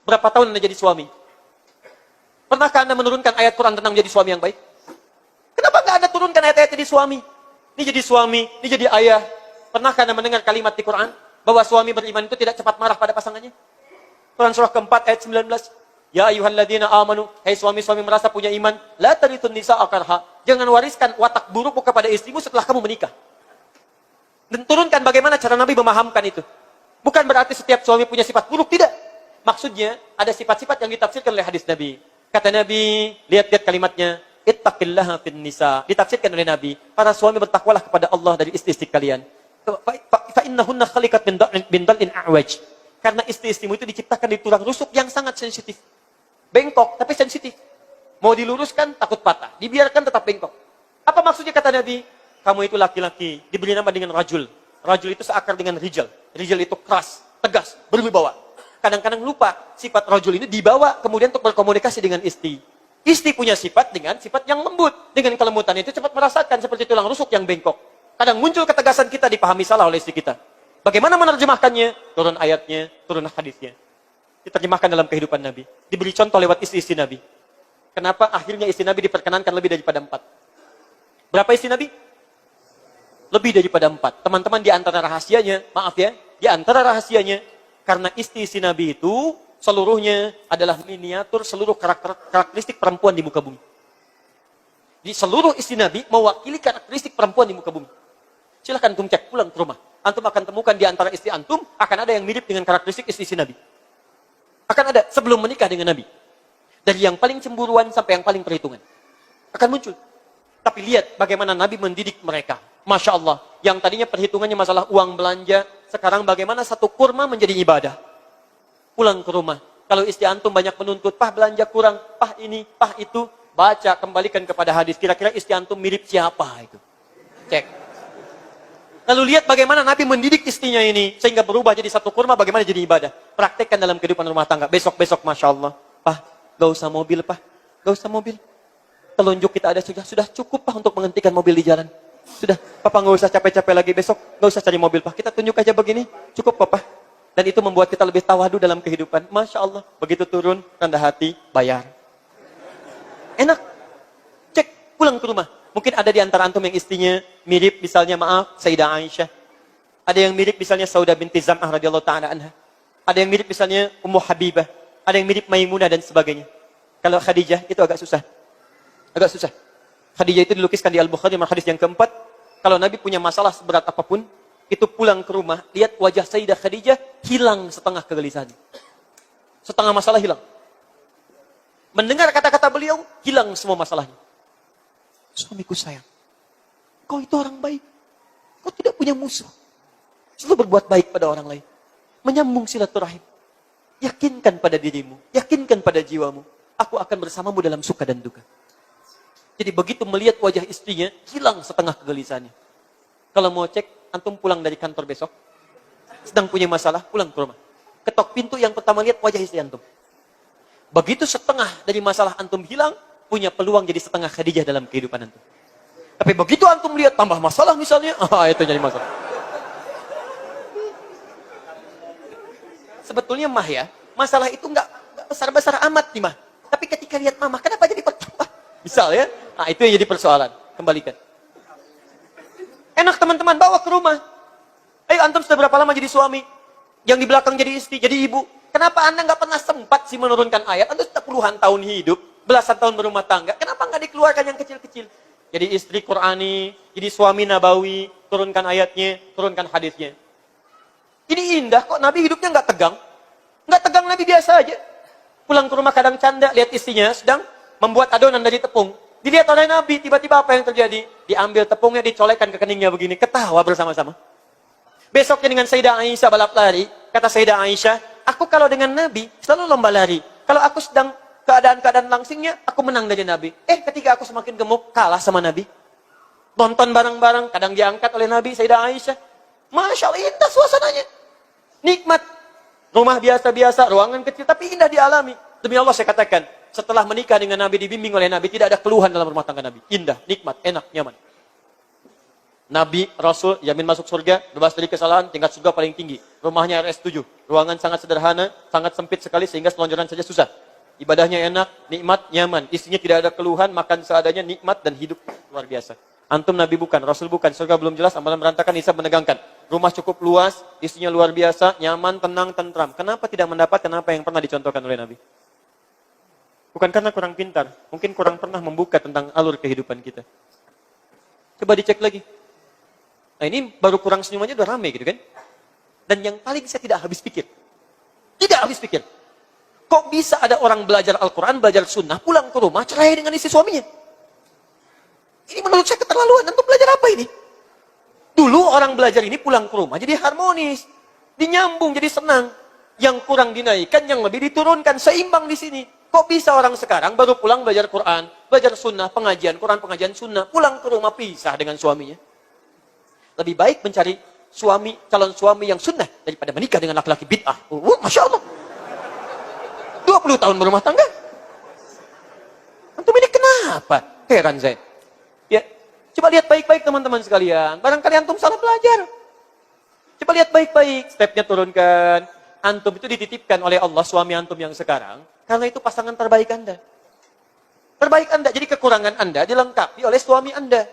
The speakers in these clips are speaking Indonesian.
Berapa tahun Anda jadi suami? Pernahkah Anda menurunkan ayat Quran tentang jadi suami yang baik? Kenapa nggak Anda turunkan ayat-ayat jadi suami? Ini jadi suami, ini jadi ayah. Pernahkah Anda mendengar kalimat di Quran bahwa suami beriman itu tidak cepat marah pada pasangannya? Quran surah keempat ayat 19. Ya ayyuhalladzina amanu, hai suami-suami merasa punya iman, la tarithun nisaa karha. Jangan wariskan watak buruk kepada istrimu setelah kamu menikah. Dan turunkan bagaimana cara Nabi memahamkan itu. Bukan berarti setiap suami punya sifat buruk, tidak. Maksudnya ada sifat-sifat yang ditafsirkan oleh hadis Nabi. Kata Nabi, lihat-lihat kalimatnya, ittaqillaha fin nisa. Ditafsirkan oleh Nabi, para suami bertakwalah kepada Allah dari istri-istri kalian. Fa innahunna khaliqat min dal'in a'waj. Karena istri-istrimu itu diciptakan di tulang rusuk yang sangat sensitif. Bengkok, tapi sensitif. Mau diluruskan, takut patah. Dibiarkan, tetap bengkok. Apa maksudnya kata Nabi? Kamu itu laki-laki, diberi nama dengan rajul. Rajul itu seakar dengan rijal. Rijal itu keras, tegas, berwibawa. Kadang-kadang lupa, sifat rajul ini dibawa kemudian untuk berkomunikasi dengan istri. Istri punya sifat dengan sifat yang lembut. Dengan kelembutan itu cepat merasakan seperti tulang rusuk yang bengkok. Kadang muncul ketegasan kita dipahami salah oleh istri kita. Bagaimana menerjemahkannya? Turun ayatnya, turun hadisnya. Diterjemahkan dalam kehidupan Nabi. Diberi contoh lewat istri-istri Nabi. Kenapa akhirnya istri Nabi diperkenankan lebih daripada 4? Berapa istri Nabi? Lebih daripada 4. Teman-teman, di antara rahasianya, maaf ya, di antara rahasianya, karena istri-istri Nabi itu seluruhnya adalah miniatur seluruh karakteristik perempuan di muka bumi. Di seluruh istri Nabi mewakili karakteristik perempuan di muka bumi. Silahkan antum cek pulang ke rumah. Antum akan temukan di antara istri antum akan ada yang mirip dengan karakteristik istri Nabi. Akan ada sebelum menikah dengan Nabi. Dari yang paling cemburuan sampai yang paling perhitungan. Akan muncul. Tapi lihat bagaimana Nabi mendidik mereka. Masya Allah. Yang tadinya perhitungannya masalah uang belanja. Sekarang bagaimana satu kurma menjadi ibadah. Pulang ke rumah. Kalau istri antum banyak menuntut. Pah belanja kurang. Pah ini. Pah itu. Baca. Kembalikan kepada hadis. Kira-kira istri antum mirip siapa itu. Cek. Lalu lihat bagaimana Nabi mendidik istrinya ini. Sehingga berubah jadi satu kurma. Bagaimana jadi ibadah. Praktekkan dalam kehidupan rumah tangga. Besok-besok Masya Allah. Pah. Gak usah mobil, Pah. Gak usah mobil. Telunjuk kita ada sudah cukup, Pah, untuk menghentikan mobil di jalan. Sudah, Papa gak usah capek-capek lagi besok. Gak usah cari mobil, Pah. Kita tunjuk aja begini. Cukup, Papa. Dan itu membuat kita lebih tawadu dalam kehidupan. Masya Allah. Begitu turun, rendah hati, bayar. Enak. Cek, pulang ke rumah. Mungkin ada di antara antum yang istrinya mirip, misalnya maaf, Sayyidah Aisyah. Ada yang mirip misalnya Saudah binti Zam'ah radhiyallahu ta'ala anha. Ada yang mirip misalnya Ummu Habibah. Ada yang mirip Maimunah dan sebagainya. Kalau Khadijah itu agak susah. Agak susah. Khadijah itu dilukiskan di Al-Bukhari hadis yang keempat. Kalau Nabi punya masalah seberat apapun, itu pulang ke rumah, lihat wajah Sayyidah Khadijah hilang setengah kegelisahan. Setengah masalah hilang. Mendengar kata-kata beliau, hilang semua masalahnya. Suamiku sayang, kau itu orang baik. Kau tidak punya musuh. Selalu berbuat baik pada orang lain. Menyambung silaturahim. Yakinkan pada dirimu. Yakinkan pada jiwamu. Aku akan bersamamu dalam suka dan duka. Jadi begitu melihat wajah istrinya, hilang setengah kegelisahannya. Kalau mau cek, antum pulang dari kantor besok. Sedang punya masalah, pulang ke rumah. Ketok pintu, yang pertama lihat wajah istri antum. Begitu setengah dari masalah antum hilang, punya peluang jadi setengah Khadijah dalam kehidupan antum. Tapi begitu antum lihat tambah masalah misalnya, itu jadi masalah. Sebetulnya mah ya, masalah itu nggak besar-besar amat nih mah. Tapi ketika lihat mama, kenapa jadi bertambah? Misal ya, itu yang jadi persoalan. Kembalikan. Enak teman-teman, bawa ke rumah. Ayo antum sudah berapa lama jadi suami? Yang di belakang jadi istri, jadi ibu. Kenapa anda nggak pernah sempat sih menurunkan ayat? Anda sudah puluhan tahun hidup. Belasan tahun berumah tangga, kenapa nggak dikeluarkan yang kecil-kecil? Jadi istri Qurani, jadi suami Nabawi, turunkan ayatnya, turunkan hadisnya. Ini indah kok, Nabi hidupnya nggak tegang. Nggak tegang, Nabi biasa aja. Pulang ke rumah kadang canda, lihat istrinya sedang membuat adonan dari tepung. Dilihat oleh Nabi, tiba-tiba apa yang terjadi? Diambil tepungnya, dicolekkan ke keningnya begini, ketawa bersama-sama. Besoknya dengan Sayyidah Aisyah balap lari, kata Sayyidah Aisyah, aku kalau dengan Nabi selalu lomba lari. Kalau aku sedang keadaan-keadaan langsingnya, aku menang dari Nabi. Ketika aku semakin gemuk, kalah sama Nabi. Nonton bareng-bareng, kadang diangkat oleh Nabi, Sayyidah Aisyah. Masya Allah, indah suasananya. Nikmat. Rumah biasa-biasa, ruangan kecil, tapi indah dialami. Demi Allah saya katakan, setelah menikah dengan Nabi, dibimbing oleh Nabi, tidak ada keluhan dalam rumah tangga Nabi. Indah, nikmat, enak, nyaman. Nabi, Rasul, yamin masuk surga, bebas dari kesalahan, tingkat surga paling tinggi. Rumahnya RS7, ruangan sangat sederhana, sangat sempit sekali sehingga selonjoran saja susah. Ibadahnya enak, nikmat, nyaman. Istrinya tidak ada keluhan, makan seadanya, nikmat dan hidup luar biasa. Antum Nabi bukan, Rasul bukan, surga belum jelas, amalan berantakan, hisab menegangkan. Rumah cukup luas, istrinya luar biasa, nyaman, tenang, tentram. Kenapa tidak mendapatkan apa yang pernah dicontohkan oleh Nabi? Bukan karena kurang pintar, mungkin kurang pernah membuka tentang alur kehidupan kita. Coba dicek lagi. Nah ini baru kurang senyumannya udah rame gitu kan. Dan yang paling saya tidak habis pikir. Tidak habis pikir. Kok bisa ada orang belajar Al-Quran, belajar sunnah, pulang ke rumah, cerai dengan istri suaminya? Ini menurut saya keterlaluan. Antum belajar apa ini? Dulu orang belajar ini pulang ke rumah jadi harmonis. Dinyambung, jadi senang. Yang kurang dinaikkan, yang lebih diturunkan. Seimbang di sini. Kok bisa orang sekarang baru pulang belajar Quran, belajar sunnah, pengajian Quran, pengajian sunnah, pulang ke rumah pisah dengan suaminya? Lebih baik mencari suami, calon suami yang sunnah daripada menikah dengan laki-laki bid'ah. Masya Allah. 20 tahun berumah tangga. Antum ini kenapa? Heran saya. Ya, coba lihat baik-baik teman-teman sekalian. Barangkali antum salah belajar. Coba lihat baik-baik. Stepnya turunkan. Antum itu dititipkan oleh Allah suami antum yang sekarang. Karena itu pasangan terbaik Anda. Terbaik Anda. Jadi kekurangan Anda dilengkapi oleh suami Anda.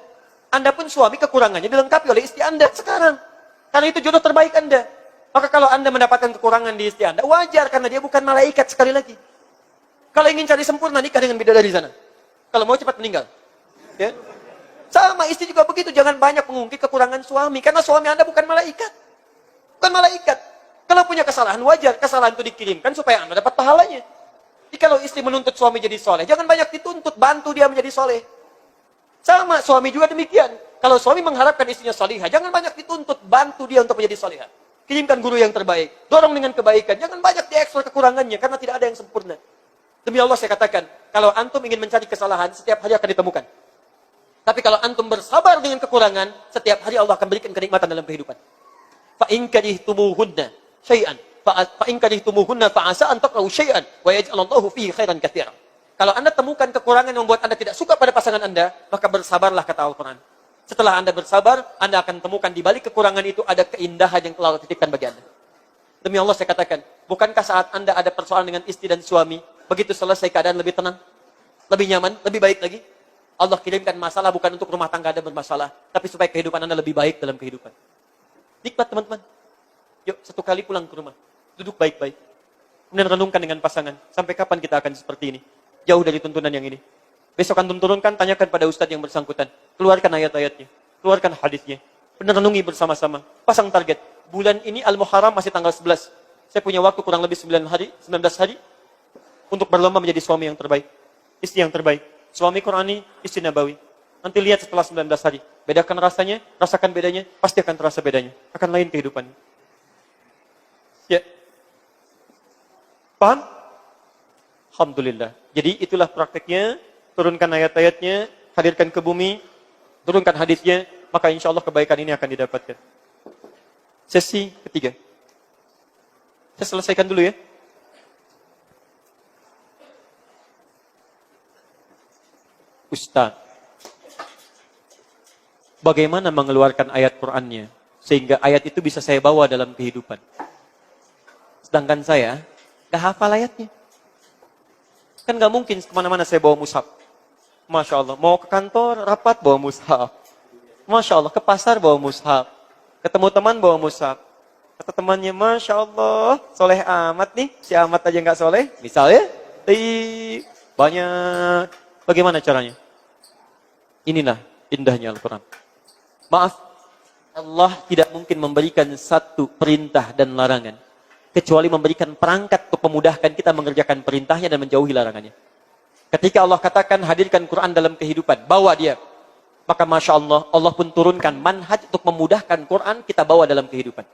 Anda pun suami kekurangannya dilengkapi oleh istri Anda sekarang. Karena itu jodoh terbaik Anda. Maka kalau Anda mendapatkan kekurangan di istri Anda, wajar karena dia bukan malaikat sekali lagi. Kalau ingin cari sempurna, nikah dengan bidadari sana. Kalau mau cepat meninggal. Ya. Sama istri juga begitu, jangan banyak mengungkit kekurangan suami. Karena suami Anda bukan malaikat. Bukan malaikat. Kalau punya kesalahan, wajar. Kesalahan itu dikirimkan supaya Anda dapat pahalanya. Jadi kalau istri menuntut suami jadi soleh, jangan banyak dituntut, bantu dia menjadi soleh. Sama, suami juga demikian. Kalau suami mengharapkan istrinya salihah, jangan banyak dituntut, bantu dia untuk menjadi salihah. Kirimkan guru yang terbaik, dorong dengan kebaikan, jangan banyak diekspor kekurangannya, karena tidak ada yang sempurna. Demi Allah saya katakan, kalau antum ingin mencari kesalahan, setiap hari akan ditemukan. Tapi kalau antum bersabar dengan kekurangan, setiap hari Allah akan berikan kenikmatan dalam kehidupan. Fa'in karihtumuhunna syai'an, fa'in karihtumuhunna fa'asa an takrahu syai'an, wa yaj'alallahu fihi khairan katsiran. Kalau Anda temukan kekurangan yang membuat Anda tidak suka pada pasangan Anda, maka bersabarlah kata Al-Quran. Setelah Anda bersabar, Anda akan temukan di balik kekurangan itu ada keindahan yang telah Allah titipkan bagi Anda. Demi Allah saya katakan, bukankah saat Anda ada persoalan dengan istri dan suami, begitu selesai keadaan lebih tenang, lebih nyaman, lebih baik lagi? Allah kirimkan masalah bukan untuk rumah tangga Anda bermasalah, tapi supaya kehidupan Anda lebih baik dalam kehidupan. Nikmat teman-teman. Yuk, satu kali pulang ke rumah, duduk baik-baik. Kemudian renungkan dengan pasangan, sampai kapan kita akan seperti ini? Jauh dari tuntunan yang ini. Besok antum turunkan, tanyakan pada ustadz yang bersangkutan. Keluarkan ayat-ayatnya. Keluarkan hadisnya. Benar renungi bersama-sama. Pasang target. Bulan ini Al-Muharram masih tanggal 11. Saya punya waktu kurang lebih 19 hari. Untuk berlomba menjadi suami yang terbaik. Istri yang terbaik. Suami Qurani, istri Nabawi. Nanti lihat setelah 19 hari. Bedakan rasanya, rasakan bedanya. Pasti akan terasa bedanya. Akan lain kehidupannya. Ya. Paham? Alhamdulillah. Jadi itulah prakteknya, turunkan ayat-ayatnya, hadirkan ke bumi, turunkan hadisnya, maka insya Allah kebaikan ini akan didapatkan. Sesi ketiga. Saya selesaikan dulu ya. Ustaz, bagaimana mengeluarkan ayat Qur'annya, sehingga ayat itu bisa saya bawa dalam kehidupan. Sedangkan saya, gak hafal ayatnya. Kan gak mungkin kemana-mana saya bawa mushaf. Masya Allah. Mau ke kantor, rapat, bawa mushaf. Masya Allah. Ke pasar, bawa mushaf. Ketemu teman, bawa mushaf. Kata temannya, Masya Allah. Soleh amat nih. Si amat aja gak soleh. Misalnya, banyak. Bagaimana caranya? Inilah indahnya Al-Quran. Maaf. Allah tidak mungkin memberikan satu perintah dan larangan. Kecuali memberikan perangkat untuk memudahkan kita mengerjakan perintahnya dan menjauhi larangannya. Ketika Allah katakan hadirkan Quran dalam kehidupan, bawa dia. Maka Masya Allah, Allah pun turunkan manhaj untuk memudahkan Quran kita bawa dalam kehidupan.